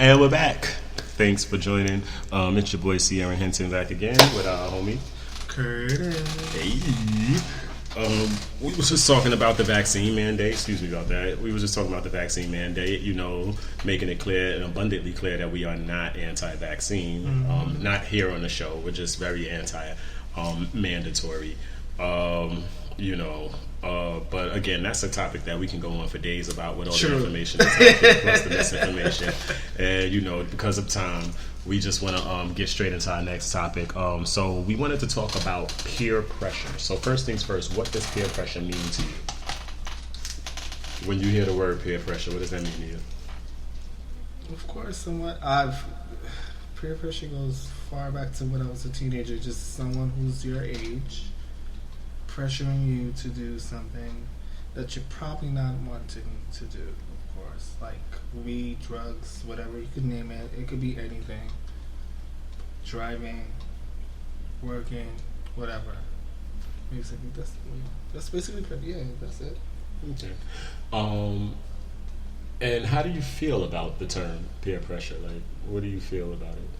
And we're back. Thanks for joining. It's your boy Sierra Hinton back again with our homie Curtis. Hey. We was just talking about the vaccine mandate. Excuse me about that. We was just talking about the vaccine mandate. You know, making it clear and abundantly clear that we are not anti-vaccine. Mm-hmm. Not here on the show. We're just very anti-mandatory. But again, that's a topic that we can go on for days about with all the information that's out there, plus the misinformation. And because of time, we just want to get straight into our next topic. So we wanted to talk about peer pressure. So first things first, what does peer pressure mean to you? When you hear the word peer pressure, what does that mean to you? Of course, somewhat. Peer pressure goes far back to when I was a teenager. Just someone who's your age pressuring you to do something that you're probably not wanting to do, of course. Like weed, drugs, whatever, you could name it. It could be anything. Driving, working, whatever. Basically, that's basically, yeah, that's it. Okay. And how do you feel about the term peer pressure? Like, what do you feel about it?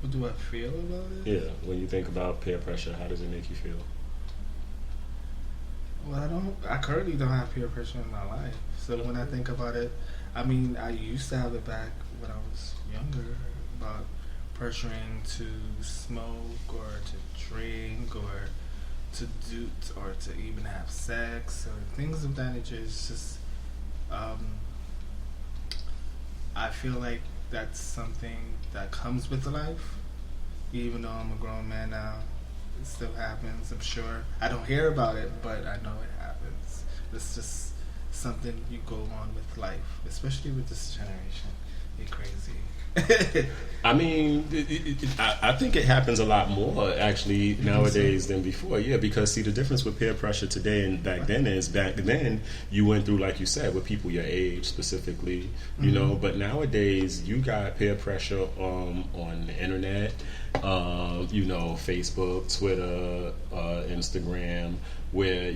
What do I feel about it? Yeah, when you think about peer pressure, how does it make you feel? Well, I currently don't have peer pressure in my life. So when I think about it, I mean, I used to have it back when I was younger about pressuring to smoke or to drink or to do or to even have sex or things of that nature. It's just, I feel like that's something that comes with life. Even though I'm a grown man now, it still happens, I'm sure. I don't hear about it, but I know it happens. It's just something you go on with life, especially with this generation. You're crazy. I mean, I think it happens a lot more actually nowadays than before. Yeah, because see, the difference with peer pressure today and back then is back then you went through, like you said, with people your age specifically, you know. But nowadays you got peer pressure on the internet, Facebook, Twitter, Instagram, where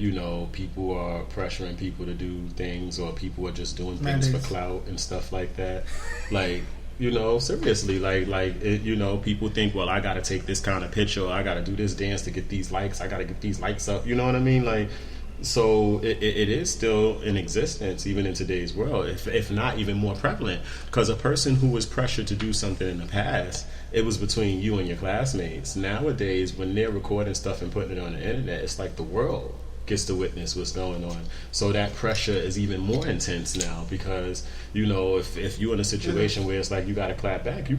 people are pressuring people to do things, or people are just doing things for clout and stuff like that, like. Seriously, people think, well, I got to take this kind of picture, or I got to do this dance to get these likes, I got to get these likes up, you know what I mean? Like, so it is still in existence, even in today's world, if not even more prevalent, because a person who was pressured to do something in the past, it was between you and your classmates. Nowadays, when they're recording stuff and putting it on the internet, it's like the world gets to witness what's going on. So that pressure is even more intense now, because if you're in a situation where it's like you got to clap back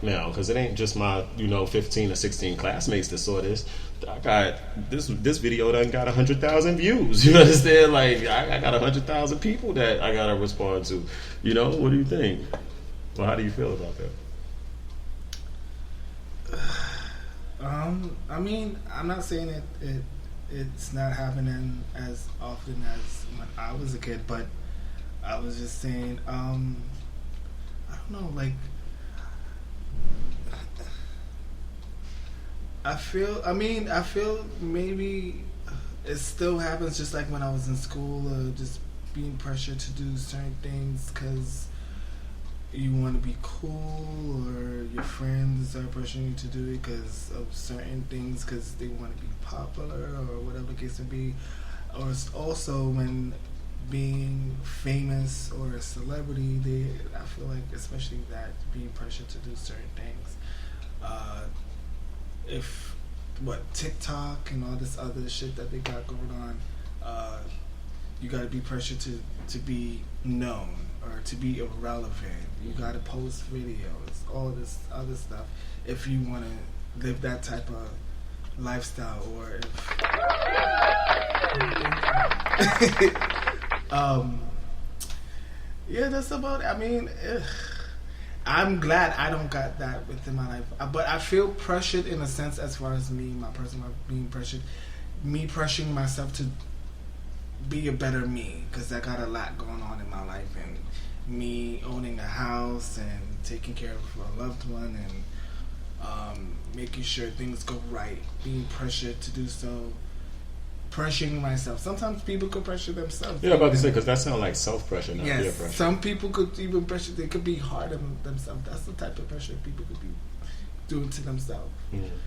now, because it ain't just my 15 or 16 classmates that saw this. I got this video done got 100,000 views. You understand? Like I got 100,000 people that I gotta respond to. What do you think? Well, how do you feel about that? I mean, I'm not saying it's not happening as often as when I was a kid, but I was just saying, I don't know, like, I feel maybe it still happens just like when I was in school, just being pressured to do certain things because you want to be cool, or your friends are pressuring you to do it because of certain things, because they want to be popular or whatever the case may be. Or it's also when being famous or a celebrity, I feel like especially that, being pressured to do certain things. TikTok and all this other shit that they got going on, you got to be pressured to be known or to be irrelevant. You got to post videos, all this other stuff, if you want to live that type of lifestyle. Or yeah, that's about it. I mean, I'm glad I don't got that within my life, but I feel pressured in a sense as far as me, my personal being pressured, me pressuring myself to be a better me, because I got a lot going on in my life, and me owning a house and taking care of a loved one, and making sure things go right, being pressured to do so pressuring myself. Sometimes people could pressure themselves. Yeah, about to say, because that sounds like self-pressure, not peer pressure. Some people could even pressure. They could be hard on themselves. That's the type of pressure people could be doing to themselves,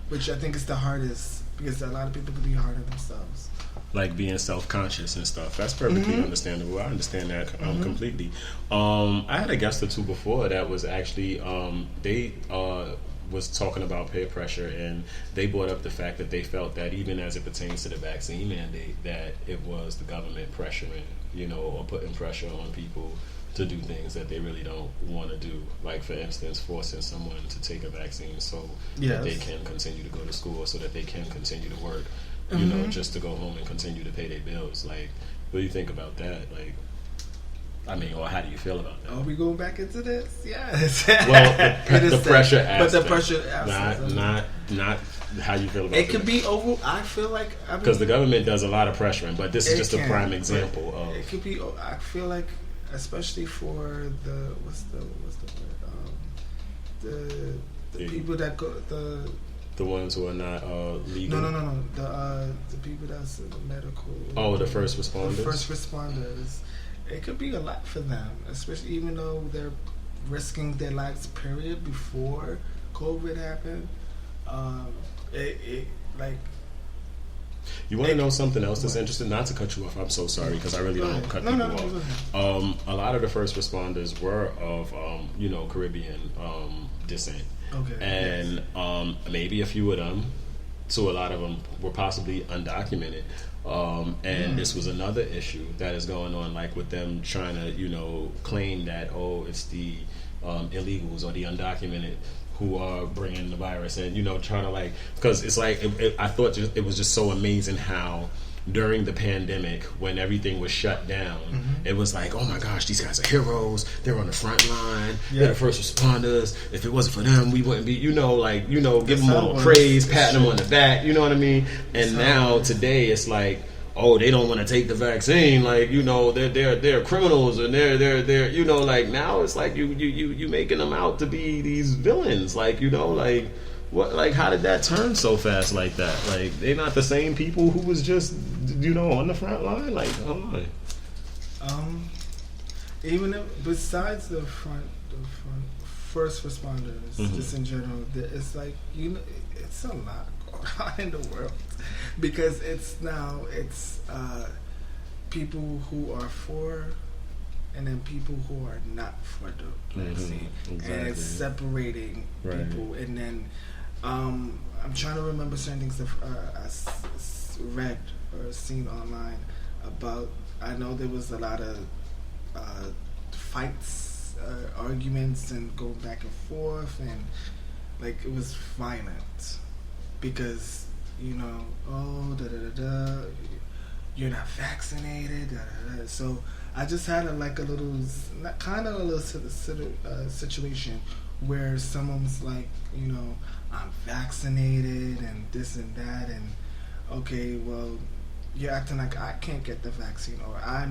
which I think is the hardest, because a lot of people could be hard on themselves. Like being self-conscious and stuff. That's perfectly understandable. I understand that completely. I had a guest or two before that was actually they was talking about peer pressure, and they brought up the fact that they felt that even as it pertains to the vaccine mandate, that it was the government pressuring, or putting pressure on people to do things that they really don't want to do. Like, for instance, forcing someone to take a vaccine so that they can continue to go to school, so that they can continue to work, just to go home and continue to pay their bills. Like, what do you think about that? Like, I mean, or how do you feel about that? Are we going back into this? Yes. Well, the pressure aspect. But the pressure aspect. Not how you feel about it. It could be over. I feel like... Because the government does a lot of pressuring, but this is just a prime example of... It could be... I feel like, especially for the... What's the word? The people that go... The ones who are not legal? No. The people that's in the medical... Oh, the first responders? The first responders. It could be a lot for them, especially even though they're risking their lives, period, before COVID happened. You want to know something else that's interesting? Not to cut you off, I'm so sorry, because I really don't cut people off. A lot of the first responders were of, Caribbean descent. Okay. And maybe a few of them, so a lot of them were possibly undocumented. And this was another issue that is going on, like with them trying to, claim that, it's the illegals or the undocumented who are bringing the virus, and trying to because it's like I thought it was just so amazing how during the pandemic, when everything was shut down, it was like, oh my gosh, these guys are heroes. They're on the front line. They're the first responders. If it wasn't for them, we wouldn't be, give them all praise, patting them on the back. You know what I mean? And now today, it's like, oh, they don't want to take the vaccine. Like, they're criminals, and they're now it's like you making them out to be these villains. What? Like, how did that turn so fast like that? Like, they're not the same people who was just, on the front line. Like, oh my. Even besides the first responders, just in general, it's like it's a lot going on in the world, because it's people who are for, and then people who are not for the vaccine, and it's separating people, and then. I'm trying to remember certain things that I read or seen online about. I know there was a lot of fights, arguments, and go back and forth, and it was violent because you're not vaccinated. So I just had a situation where someone's like, I'm vaccinated and this and that, and okay, well, you're acting like I can't get the vaccine, or I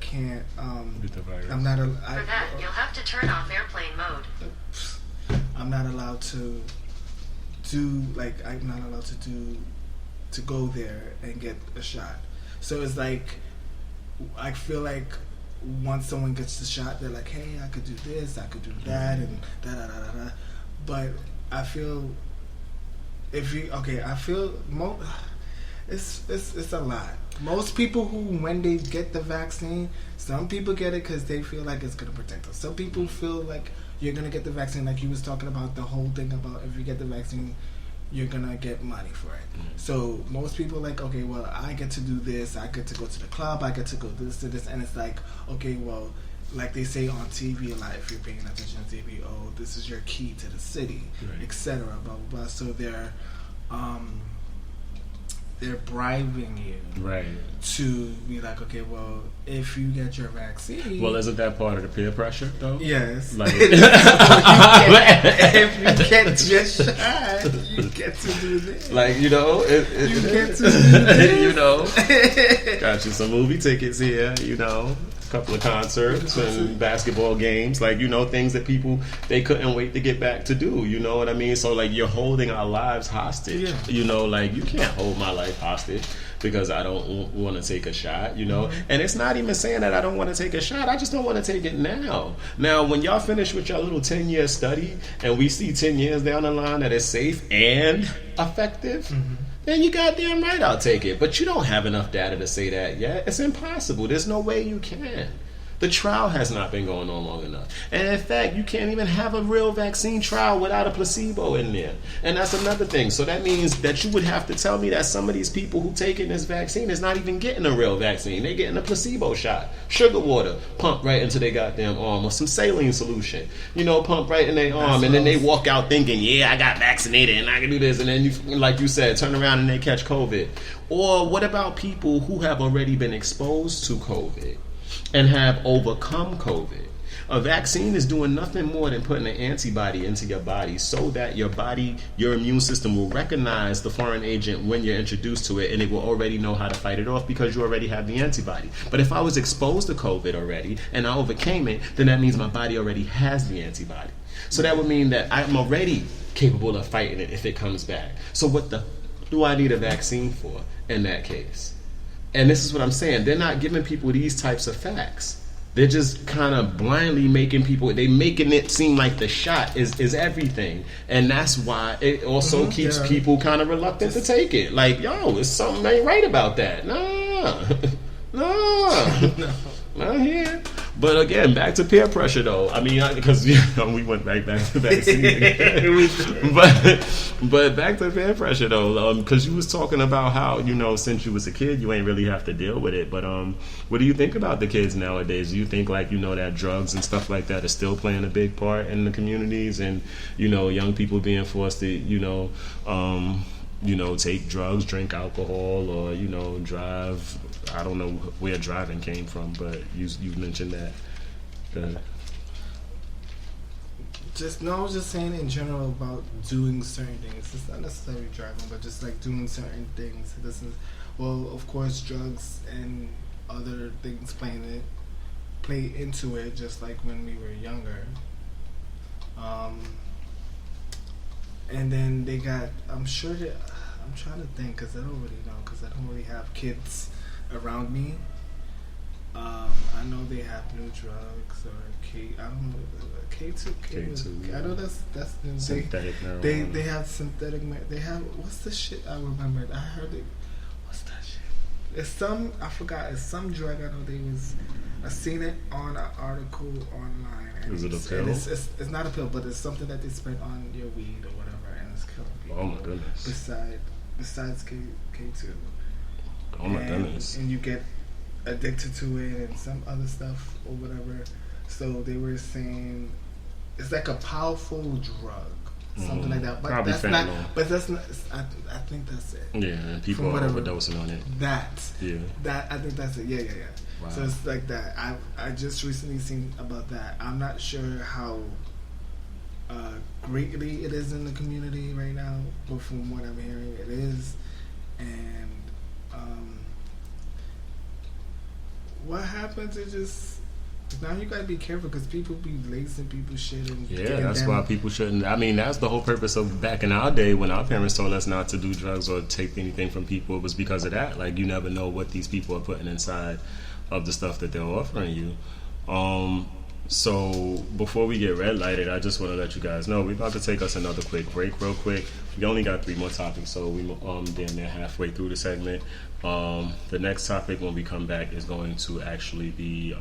can't get the virus. I'm not for that, you'll have to turn off airplane mode. I'm not allowed to to go there and get a shot. So it's like, I feel like once someone gets the shot, they're like, hey, I could do this, I could do that, and da-da-da-da-da. But I feel, it's a lot. Most people when they get the vaccine, some people get it because they feel like it's going to protect them. Some people feel like you're going to get the vaccine, like you was talking about the whole thing about if you get the vaccine, you're going to get money for it. So most people like, okay, well, I get to do this, I get to go to the club, I get to go this to this, and it's like, okay, well, like they say on TV a lot, if you're paying attention on TV, oh, this is your key to the city, etc., blah, blah, blah. So they're bribing you to be like, okay, well, if you get your vaccine... Well, isn't that part of the peer pressure, though? Yes. Like, if you get your shot, you get to do this. Like, you get to do this. got you some movie tickets here, couple of concerts and basketball games, like, you know, things that people, they couldn't wait to get back to do, you know what I mean? So, like, you're holding our lives hostage, you know, like, you can't hold my life hostage because I don't want to take a shot, you know? And it's not even saying that I don't want to take a shot, I just don't want to take it now. Now, when y'all finish with your little 10-year study and we see 10 years down the line that it's safe and effective, then you goddamn right I'll take it. But you don't have enough data to say that yet. It's impossible. There's no way you can. The trial has not been going on long enough. And in fact, you can't even have a real vaccine trial without a placebo in there. And that's another thing. So that means that you would have to tell me that some of these people who taking this vaccine is not even getting a real vaccine. They're getting a placebo shot. Sugar water pumped right into their goddamn arm, or some saline solution, you know, pumped right in their arm. And then they walk out thinking, yeah, I got vaccinated and I can do this. And then, you, like you said, turn around and they catch COVID. Or what about people who have already been exposed to COVID and have overcome COVID? A vaccine is doing nothing more than putting an antibody into your body so that your body, your immune system will recognize the foreign agent when you're introduced to it, and it will already know how to fight it off because you already have the antibody. But if I was exposed to COVID already and I overcame it, then that means my body already has the antibody. So that would mean that I'm already capable of fighting it if it comes back. So what the do I need a vaccine for in that case? And this is what I'm saying. They're not giving people these types of facts. They're just kind of blindly making people, they making it seem like the shot is everything. And that's why it also keeps people kind of reluctant to take it. Like, yo, it's something ain't right about that. Nah. Not here. But again, back to peer pressure though. I mean, because we went right back to vaccine. but back to peer pressure though, because you was talking about how, you know, since you was a kid, you ain't really have to deal with it. But what do you think about the kids nowadays? Do you think, like, you know, that drugs and stuff like that are still playing a big part in the communities, and, you know, young people being forced to, you know, take drugs, drink alcohol, or, you know, drive? I don't know where driving came from, but you mentioned that. I was just saying in general about doing certain things. It's not necessarily driving, but just like doing certain things. This is, well, of course, drugs and other things play into it, just like when we were younger. And then they got, I'm sure that, I'm trying to think because I don't really know, because I don't really have kids around me. I know they have new drugs or I don't know, K2. I know that's synthetic marijuana. They have synthetic. They have, what's the shit? I remembered. I heard it. What's that shit? It's some, I forgot. It's some drug. I know I seen it on an article online. And is it a pill? It's not a pill, but it's something that they spread on your weed or whatever, and it's killing people. Oh my goodness. Besides K2. Oh my goodness. And you get addicted to it and some other stuff or whatever. So they were saying it's like a powerful drug, something like that. But probably that's fentanyl. not. But that's not. I think that's it. Yeah, and people are overdosing on it. That I think that's it. Yeah. Wow. So it's like that. I just recently seen about that. I'm not sure how greatly it is in the community right now, but from what I'm hearing, it is. And what happens is just now you gotta be careful because people be lacing people's shit and that's why people shouldn't. I mean, that's the whole purpose of back in our day when our parents told us not to do drugs or take anything from people. It was because of that. Like, you never know what these people are putting inside of the stuff that they're offering you. So before we get red lighted, I just want to let you guys know we're about to take us another quick break real quick. We only got 3 more topics, so we damn near halfway through the segment. The next topic when we come back is going to actually be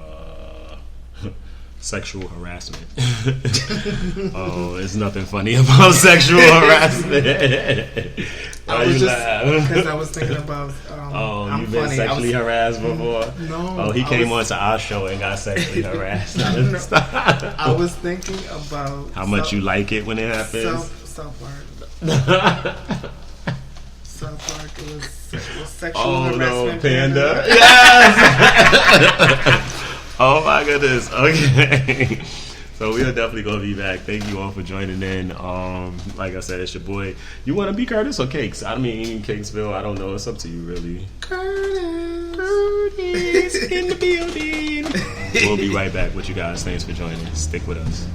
sexual harassment. Oh, there's nothing funny about sexual harassment. Because I was thinking about you've been sexually harassed before? No. He came onto our show and got sexually harassed. No. I was thinking about how much you like it when it happens. South Park. South Park, it was sexual harassment. No, Panda. Yes. Oh my goodness. Okay. So we are definitely going to be back. Thank you all for joining in. Like I said, it's your boy. You want to be Curtis or Cakes? I mean, Cakesville. I don't know. It's up to you, really. Curtis. Birdies in the building. We'll be right back with you guys. Thanks for joining. Stick with us.